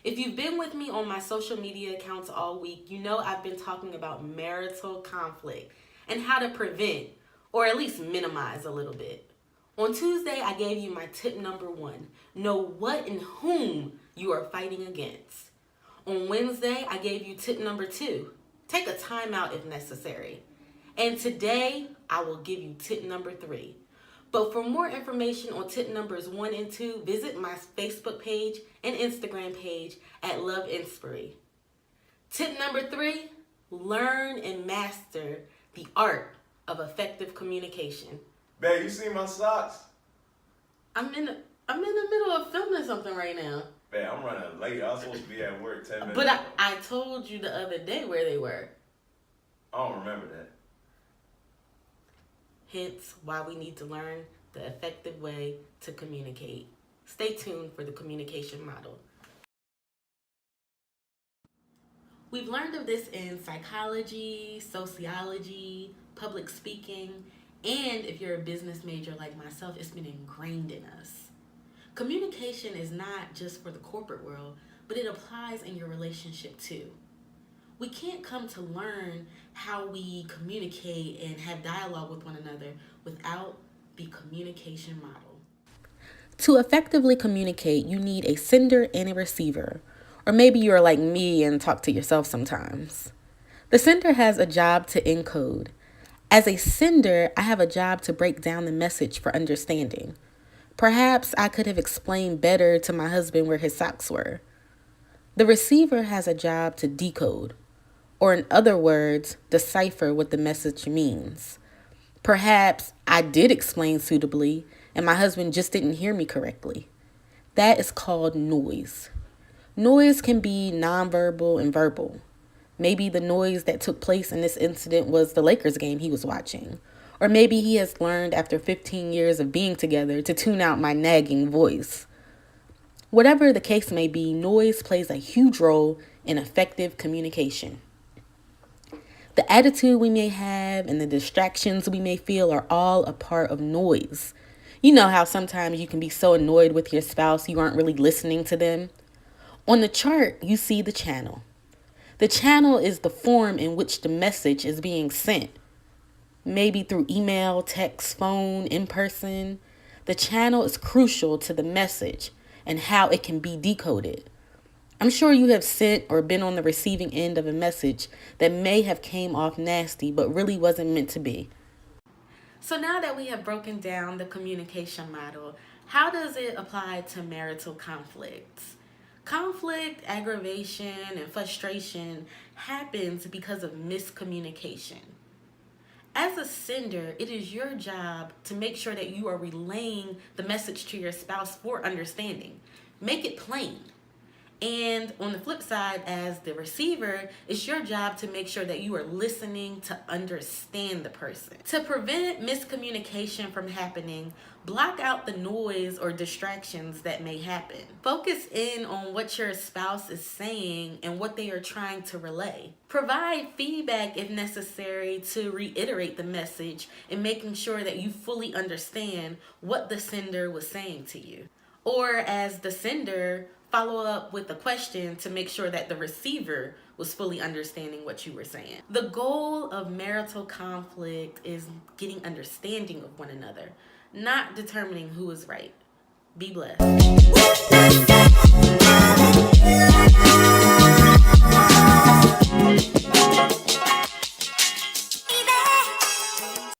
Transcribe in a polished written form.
If you've been with me on my social media accounts all week, you know I've been talking about marital conflict and how to prevent, or at least minimize a little bit. On Tuesday, I gave you my tip number 1. Know what and whom you are fighting against. On Wednesday, I gave you tip number 2. Take a timeout if necessary. And today, I will give you tip number 3. But for more information on tip numbers 1 and 2, visit my Facebook page and Instagram page at Love Inspiry. Tip number 3, learn and master the art of effective communication. Babe, you see my socks? I'm in the middle of filming something right now. Babe, I'm running late. I was supposed to be at work 10 minutes But ago. I told you the other day where they were. I don't remember that. Hence why we need to learn the effective way to communicate. Stay tuned for the communication model. We've learned of this in psychology, sociology, public speaking, and if you're a business major like myself, it's been ingrained in us. Communication is not just for the corporate world, but it applies in your relationship too. We can't come to learn how we communicate and have dialogue with one another without the communication model. To effectively communicate, you need a sender and a receiver. Or maybe you're like me and talk to yourself sometimes. The sender has a job to encode. As a sender, I have a job to break down the message for understanding. Perhaps I could have explained better to my husband where his socks were. The receiver has a job to decode, or in other words, decipher what the message means. Perhaps I did explain suitably, and my husband just didn't hear me correctly. That is called noise. Noise can be nonverbal and verbal. Maybe the noise that took place in this incident was the Lakers game he was watching. Or maybe he has learned after 15 years of being together to tune out my nagging voice. Whatever the case may be, noise plays a huge role in effective communication. The attitude we may have and the distractions we may feel are all a part of noise. You know how sometimes you can be so annoyed with your spouse you aren't really listening to them? On the chart, you see the channel. The channel is the form in which the message is being sent. Maybe through email, text, phone, in person. The channel is crucial to the message and how it can be decoded. I'm sure you have sent or been on the receiving end of a message that may have came off nasty but really wasn't meant to be. So now that we have broken down the communication model, how does it apply to marital conflicts? Conflict, aggravation, and frustration happens because of miscommunication. As a sender, it is your job to make sure that you are relaying the message to your spouse for understanding. Make it plain. And on the flip side, as the receiver, it's your job to make sure that you are listening to understand the person. To prevent miscommunication from happening, block out the noise or distractions that may happen. Focus in on what your spouse is saying and what they are trying to relay. Provide feedback if necessary to reiterate the message and making sure that you fully understand what the sender was saying to you. Or as the sender, follow up with a question to make sure that the receiver was fully understanding what you were saying. The goal of marital conflict is getting understanding of one another, not determining who is right. Be blessed.